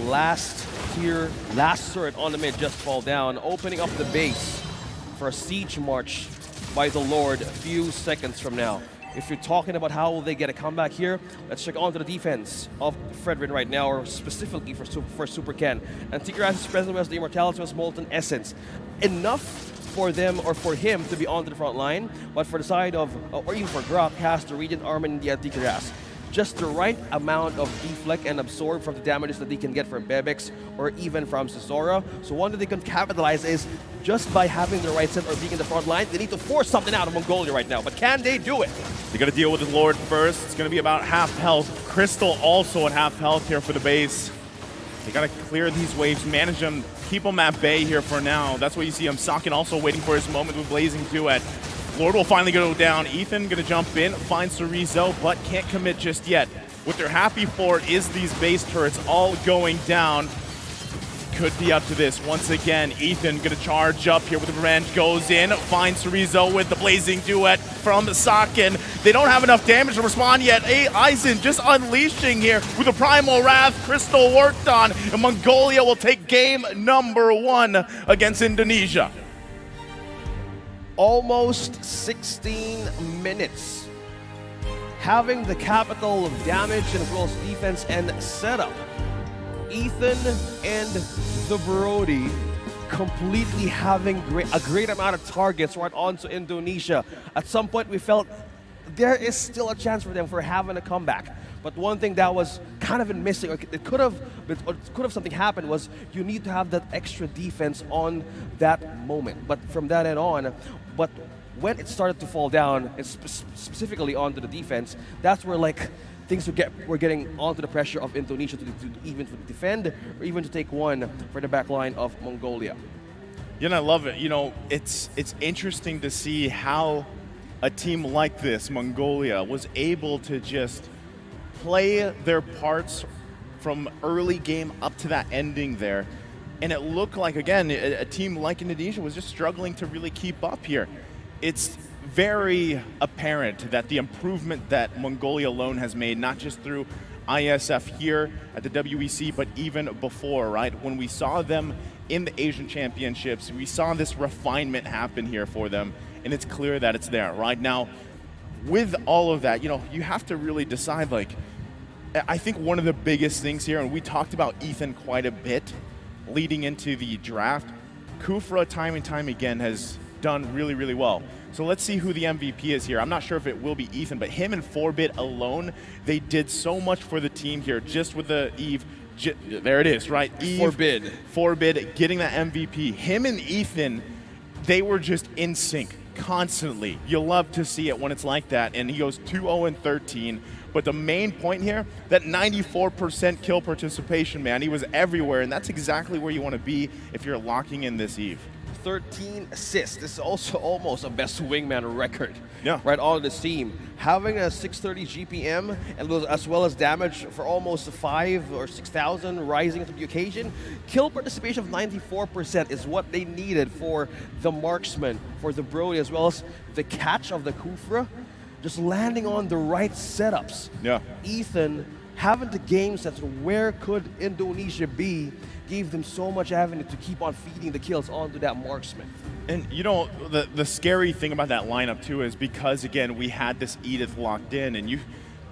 Last turret on the mid just fall down, opening up the base for a siege march by the Lord a few seconds from now. if you're talking about how will they get a comeback here, let's check onto the defense of Fredrin right now, or specifically for Super Ken. And Tigras' presence was the Immortality was Molten Essence. Enough for them, or for him, to be onto the front line, but for the side of, or even for Grok, has the Radiant Armor and the Tigras. Just the right amount of deflect and absorb from the damages that they can get from Bebex or even from Sisora. So one that they can capitalize is just by having the right set or being in the front line, they need to force something out of Mongolia right now. But can they do it? They got to deal with the Lord first. It's going to be about half health. Crystal also at half health here for the base. They got to clear these waves, manage them, keep them at bay here for now. That's what you see. Sakin also waiting for his moment with Blazing Duet. Lord will finally go down. Ethan gonna jump in, find Cerezo, but can't commit just yet. What they're happy for is these base turrets all going down. Could be up to this. Once again, Ethan gonna charge up here with the revenge, goes in, finds Cerezo with the Blazing Duet from Sakin. They don't have enough damage to respond yet. Aizen just unleashing here with the Primal Wrath. Crystal worked on, and Mongolia will take game number 1 against Indonesia. Almost 16 minutes. Having the capital of damage and as well as defense and setup. Ethan and the Brody completely having a great amount of targets right onto Indonesia. At some point we felt there is still a chance for them for having a comeback. But one thing that was kind of been missing, or it could have something happened, was you need to have that extra defense on that moment. But from that end on, but when it started to fall down, specifically onto the defense, that's where like things were getting onto the pressure of Indonesia to even to defend or even to take one for the back line of Mongolia. Yeah, and I love it. You know, it's interesting to see how a team like this, Mongolia, was able to just play their parts from early game up to that ending there. And it looked like, again, a team like Indonesia was just struggling to really keep up here. It's very apparent that the improvement that Mongolia alone has made, not just through IESF here at the WEC, but even before, right? When we saw them in the Asian Championships, we saw this refinement happen here for them, and it's clear that it's there. Right now, with all of that, you know, you have to really decide, like, I think one of the biggest things here, and we talked about Ethan quite a bit leading into the draft, Kufra time and time again has done really, really well. So let's see who the MVP is here. I'm not sure if it will be Ethan, but him and 4-Bit alone, they did so much for the team here, just with the Eve. There it is, right? Eve, 4-Bit getting that MVP. Him and Ethan, they were just in sync constantly. You'll love to see it when it's like that. And he goes 2-0-13. But the main point here, that 94% kill participation, man, he was everywhere, and that's exactly where you want to be if you're locking in this Eve. 13 assists. This is also almost a best wingman record. Yeah. Right on this team. Having a 630 GPM and as well as damage for almost 5,000 or 6,000 rising to the occasion. Kill participation of 94% is what they needed for the marksman, for the Brody, as well as the catch of the Kufra. Just landing on the right setups. Yeah. Ethan having the game sets where could Indonesia be gave them so much avenue to keep on feeding the kills onto that marksman. And you know, the scary thing about that lineup too is because, again, we had this Edith locked in, and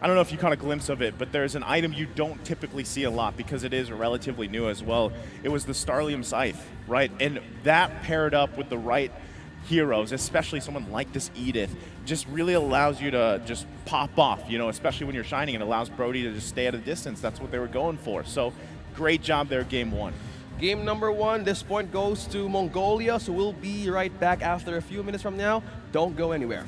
I don't know if you caught a glimpse of it, but there's an item you don't typically see a lot because it is relatively new as well. It was the Starlium Scythe, right? And that paired up with the right heroes, especially someone like this Edith, just really allows you to just pop off, you know, especially when you're shining. It allows Brody to just stay at a distance. That's what they were going for. So great job there, game 1. Game number 1, this point goes to Mongolia, so we'll be right back after a few minutes from now. Don't go anywhere.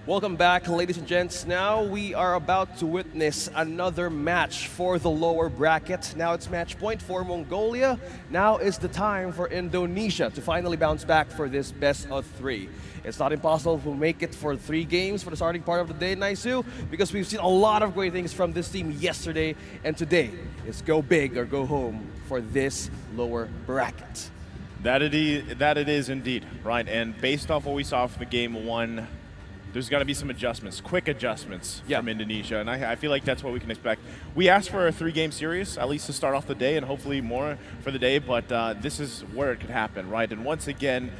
Welcome back, ladies and gents. Now we are about to witness another match for the lower bracket. Now it's match point for Mongolia. Now is the time for Indonesia to finally bounce back for this best of 3. It's not impossible to make it for 3 games for the starting part of the day, Naisu, because we've seen a lot of great things from this team yesterday, and today is go big or go home for this lower bracket. That it is indeed, right? And based off what we saw from the game 1, there's got to be some adjustments, quick adjustments from Indonesia, and I feel like that's what we can expect. We asked for a 3-game series, at least to start off the day, and hopefully more for the day, but this is where it could happen, right? And once again,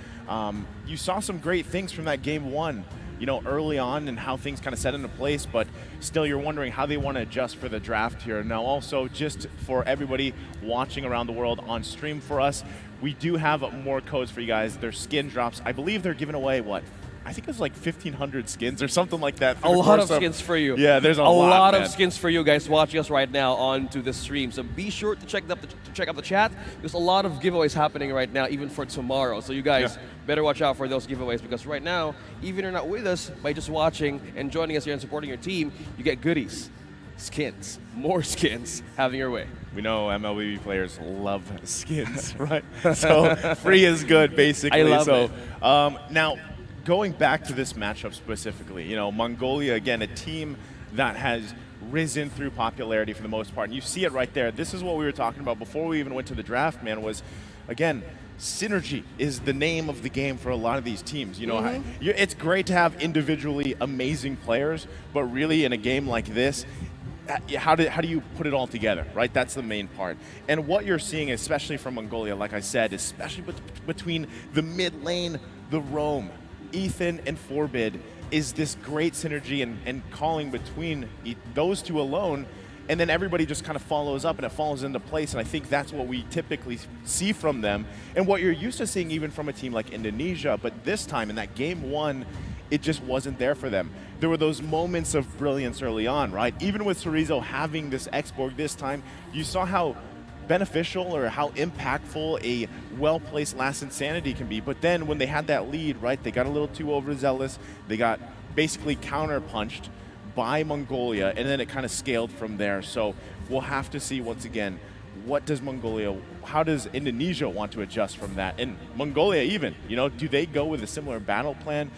you saw some great things from that game 1, you know, early on and how things kind of set into place, but still you're wondering how they want to adjust for the draft here. Now also, just for everybody watching around the world on stream for us, we do have more codes for you guys. Their skin drops. I believe they're giving away, what? I think it was like 1,500 skins or something like that. A lot of skins for you. Yeah, there's a lot of skins for you guys watching us right now onto the stream. So be sure to check out the chat. There's a lot of giveaways happening right now, even for tomorrow. So you guys better watch out for those giveaways, because right now, even if you're not with us, by just watching and joining us here and supporting your team, you get goodies, skins, more skins having your way. We know MLBB players love skins, right? So free is good, basically. I love it. Now, going back to this matchup specifically, you know, Mongolia, again, a team that has risen through popularity for the most part. And you see it right there. This is what we were talking about before we even went to the draft, man, was, again, synergy is the name of the game for a lot of these teams. You know, it's great to have individually amazing players, but really in a game like this, how do you put it all together, right? That's the main part. And what you're seeing, especially from Mongolia, like I said, especially between the mid lane, the roam, Ethan and Forbid, is this great synergy and calling between those two alone, and then everybody just kind of follows up and it falls into place, and I think that's what we typically see from them and what you're used to seeing even from a team like Indonesia. But this time in that game 1, it just wasn't there for them. There were those moments of brilliance early on, right? Even with Chorizo having this X-Borg this time, you saw how beneficial or how impactful a well-placed last insanity can be. But then when they had that lead, right, they got a little too overzealous. They got basically counter-punched by Mongolia, and then it kind of scaled from there. So we'll have to see once again, what does Mongolia, how does Indonesia want to adjust from that? And Mongolia even, you know, do they go with a similar battle plan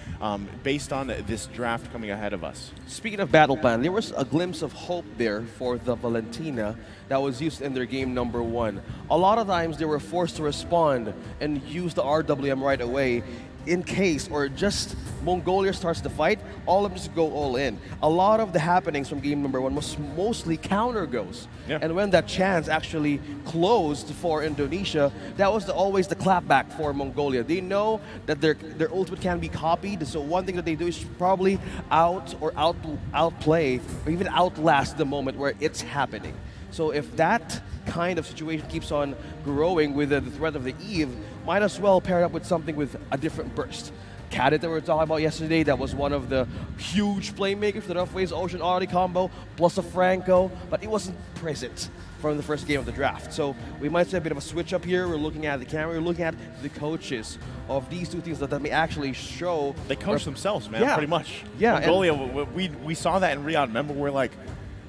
based on this draft coming ahead of us? Speaking of battle plan, there was a glimpse of hope there for the Valentina that was used in their game number 1. A lot of times they were forced to respond and use the RWM right away in case, or just Mongolia starts the fight, all of them just go all in. A lot of the happenings from game number 1 was mostly counter goes. And when that chance actually closed for Indonesia, that was always the clapback for Mongolia. They know that their ultimate can be copied, so one thing that they do is probably outplay or even outlast the moment where it's happening. So if that kind of situation keeps on growing with the threat of the Eve, might as well pair it up with something with a different burst. Cadet that we were talking about yesterday, that was one of the huge playmakers for the Rough Waves Ocean Oddity combo, plus a Franco, but it wasn't present from the first game of the draft. So we might see a bit of a switch up here. We're looking at the camera, we're looking at the coaches of these two teams that may actually show. They coach themselves, man, pretty much. Yeah. Mongolia, we saw that in Riyadh. Remember, we're like,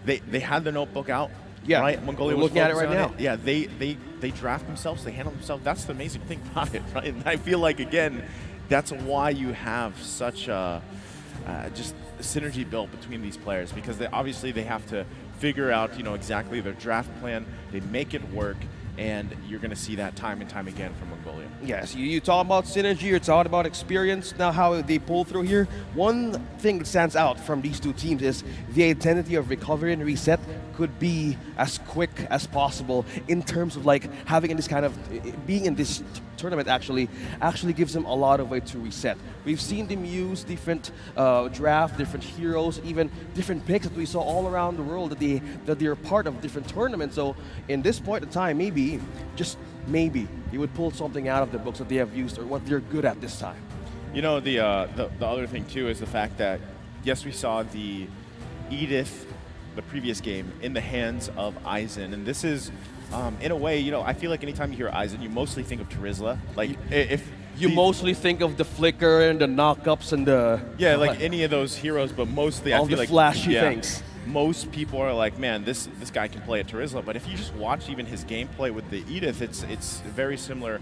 they had the notebook out. Yeah, right. Mongolia we're was looking at it right now. Yeah, they draft themselves, they handle themselves. That's the amazing thing about it, right? And I feel like, again, that's why you have such a just synergy built between these players, because obviously they have to figure out, you know, exactly their draft plan. They make it work, and you're going to see that time and time again from Mongolia. Yes, you talk about synergy, you're talking about experience, now how they pull through here. One thing that stands out from these two teams is the identity of recovery and reset could be as quick as possible in terms of like having in this kind of, being in this tournament actually gives them a lot of way to reset. We've seen them use different draft, different heroes, even different picks that we saw all around the world that they're part of different tournaments. So in this point in time, maybe, just maybe, you would pull something out of the books that they have used or what they're good at this time. You know, the other thing too is the fact that, yes, we saw the Edith, the previous game, in the hands of Aizen, and this is, in a way, you know, I feel like anytime you hear Aizen, you mostly think of Terizla. Like, if You mostly think of the flicker and the knockups and the Yeah, like any of those heroes, but mostly I all feel the like flashy things. Most people are like, man, this guy can play at Terizla. But if you just watch even his gameplay with the Edith, it's very similar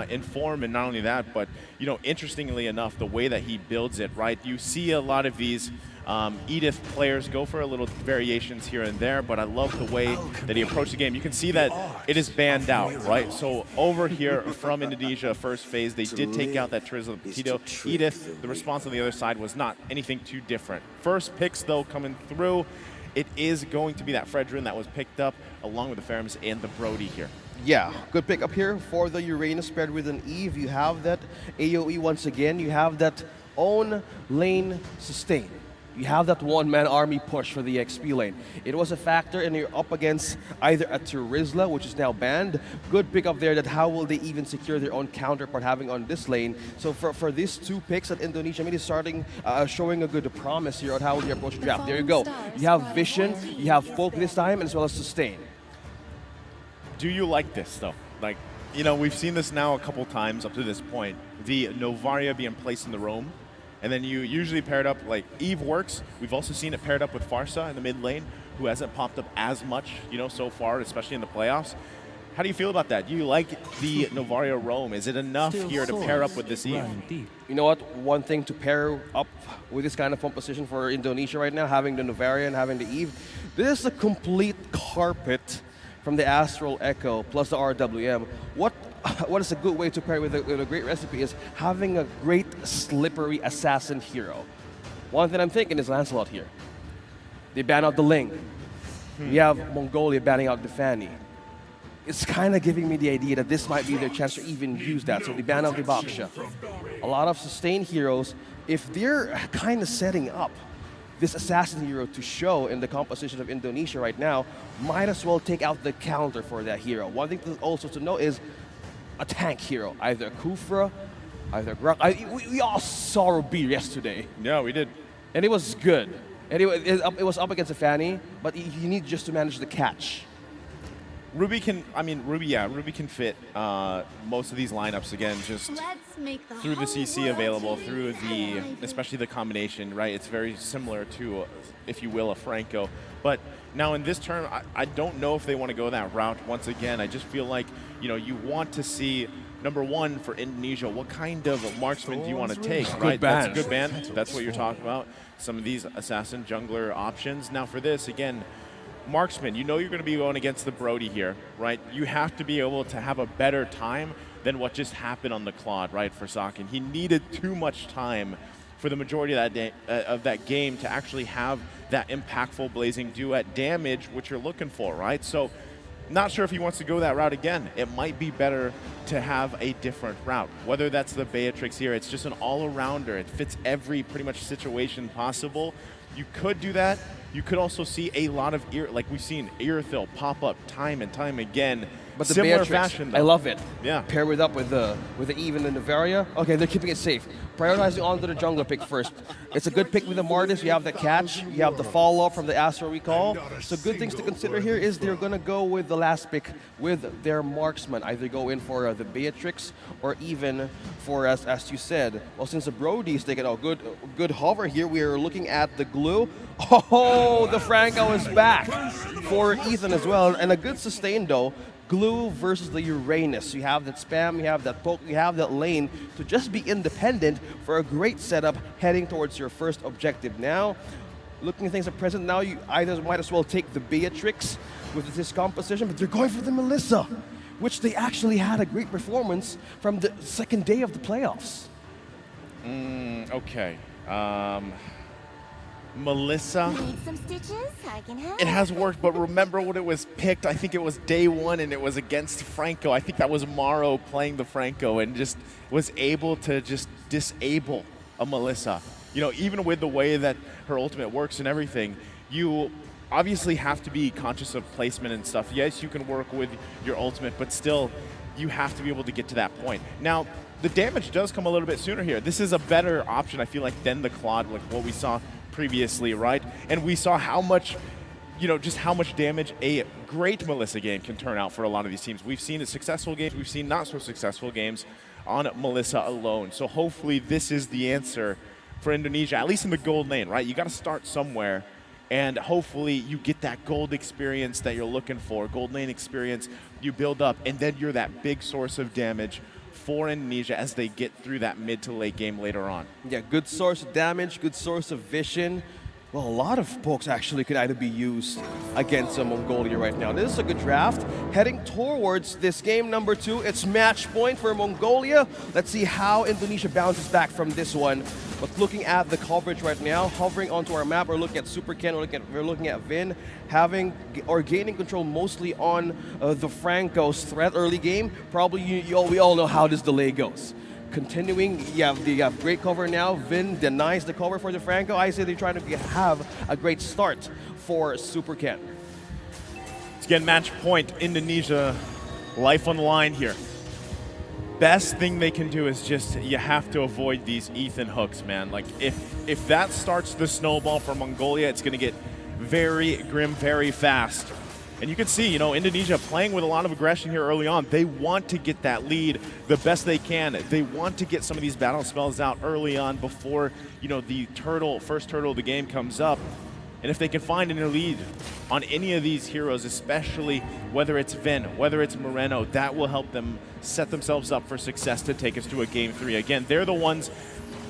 in form. And not only that, but you know, interestingly enough, the way that he builds it, right? You see a lot of these Edith players go for a little variations here and there, but I love the way that he approached the game. You can see that it is banned out, right? So over here from Indonesia, first phase, they did take out that Terizla Petito. Edith, the response on the other side was not anything too different. First picks, though, coming through. It is going to be that Fredrin that was picked up along with the Ferums and the Brody here. Yeah, good pick up here for the Uranus paired with an Eve. You have that AoE once again. You have that own lane sustain. You have that one-man army push for the XP lane. It was a factor, and you're up against either a Terizla, which is now banned. Good pick up there that how will they even secure their own counterpart having on this lane. So for these two picks that Indonesia made is starting, showing a good promise here on how they approach draft. There you go. You have Vision, you have Poke this time, as well as Sustain. Do you like this, though? Like, you know, we've seen this now a couple times up to this point. The Novaria being placed in the roam, and then you usually pair it up, like Eve works. We've also seen it paired up with Farsa in the mid lane, who hasn't popped up as much, you know, so far, especially in the playoffs. How do you feel about that? Do you like the Novaria roam? Is it enough here to pair up with this Eve? You know what? One thing to pair up with this kind of composition for Indonesia right now, having the Novaria and having the Eve, this is a complete carpet from the Astral Echo plus the RWM. What is a good way to pair with a great recipe is having a great slippery assassin hero. One thing I'm thinking is Lancelot here. They ban out the Ling. We have Mongolia banning out the Fanny. It's kind of giving me the idea that this might be their chance to even use that. So they ban out the Baksha. A lot of sustained heroes, if they're kind of setting up this assassin hero to show in the composition of Indonesia right now, might as well take out the counter for that hero. One thing also to know is a tank hero, either Kufra, either Grok. We all saw Ruby yesterday. Yeah, we did. And it was good. Anyway, it was up against a Fanny, but you need just to manage the catch. Ruby can fit most of these lineups again, just through the CC available, through the, especially the combination, right? It's very similar to, if you will, a Franco. But now in this term, I don't know if they want to go that route once again. I just feel like, you know, you want to see, number one, for Indonesia, what kind of marksman do you want to take, right? That's a good ban. That's what you're talking about. Some of these assassin jungler options. Now for this, again, marksman, you know you're going to be going against the Brody here, right? You have to be able to have a better time than what just happened on the Claude, right, for Sakin. He needed too much time for the majority of that day, of that game to actually have that impactful blazing duet damage, which you're looking for, right? So not sure if he wants to go that route again. It might be better to have a different route. Whether that's the Beatrix here, it's just an all-arounder. It fits every pretty much situation possible. You could do that. You could also see a lot of, like we've seen Irithil pop up time and time again. But the similar Beatrix, fashion, though. I love it. Yeah. Pair it up with the Eve and the Novaria. Okay, they're keeping it safe. Prioritizing onto the jungler pick first. It's a good pick with the Martis. You have the catch. You have the follow-up from the Astral Recall. So good things to consider here is they're going to go with the last pick with their marksman. Either go in for the Beatrix or even for, as you said, well, since the Brody's taking a good hover here, we are looking at the glue. Oh, the Franco is back for Ethan as well. And a good sustain, though. Glue versus the Uranus. You have that spam, you have that poke, you have that lane to just be independent for a great setup heading towards your first objective. Now, looking at things at present, now you either might as well take the Beatrix with this composition, but they're going for the Melissa, which they actually had a great performance from the second day of the playoffs. Okay. Melissa. Need some stitches? I can help. It has worked, but remember when it was picked? I think it was day one, and it was against Franco. I think that was Maro playing the Franco and just was able to just disable a Melissa. You know, even with the way that her ultimate works and everything, you obviously have to be conscious of placement and stuff. Yes, you can work with your ultimate, but still, you have to be able to get to that point. Now, the damage does come a little bit sooner here. This is a better option, I feel like, than the Claude, like what we saw previously, right? And we saw how much, you know, just how much damage a great Melissa game can turn out for a lot of these teams. We've seen successful games, we've seen not so successful games. on Melissa alone. So hopefully this is the answer for Indonesia, at least in the gold lane, right? You got to start somewhere, and hopefully you get that gold experience that you're looking for, gold lane experience, you build up, and then you're that big source of damage for Indonesia as they get through that mid to late game later on. Yeah, good source of damage, good source of vision. Well, a lot of pokes actually could either be used against Mongolia right now. This is a good draft. Heading towards this game number 2, it's match point for Mongolia. Let's see how Indonesia bounces back from this one. But looking at the coverage right now, hovering onto our map, we're looking at Super Ken, we're looking at Vin, having or gaining control mostly on the Franco's threat early game. Probably we all know how this delay goes. Continuing, you have great cover now. Vin denies the cover for the Franco. I say they're trying to have a great start for Super Ken. Let's get match point. Indonesia, life on the line here. Best thing they can do is just, you have to avoid these Ethan hooks, man. Like, if that starts the snowball for Mongolia, it's going to get very grim very fast. And you can see, you know, Indonesia playing with a lot of aggression here early on. They want to get that lead the best they can. They want to get some of these battle spells out early on before, you know, the first turtle of the game comes up. And if they can find a lead on any of these heroes, especially whether it's Vin, whether it's Moreno, that will help them set themselves up for success to take us to a game 3. Again, they're the ones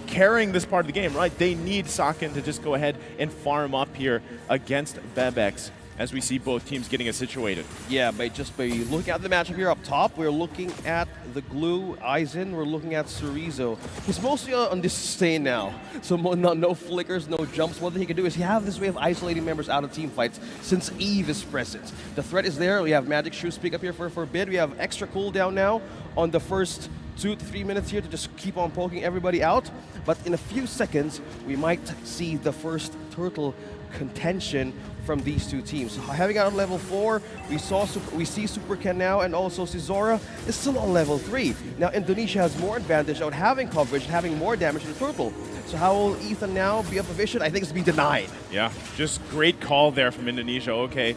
carrying this part of the game, right? They need Sakin to just go ahead and farm up here against Bebex, as we see both teams getting it situated. Yeah, by looking at the matchup here up top, we're looking at the Glue, Aizen, we're looking at Cerezo. He's mostly on this sustain now, so no flickers, no jumps. One thing he can do is he has this way of isolating members out of team fights since Eve is present. The threat is there. We have Magic Shoes pick up here for Bid. We have extra cooldown now on the first 2 to 3 minutes here to just keep on poking everybody out. But in a few seconds, we might see the first turtle contention from these two teams. So having out on level 4, we see Super Ken now, and also Cizora is still on level 3. Now Indonesia has more advantage out having coverage, having more damage to the turtle. So how will Ethan now be up a vision? I think it's being denied. Yeah, just great call there from Indonesia. Okay.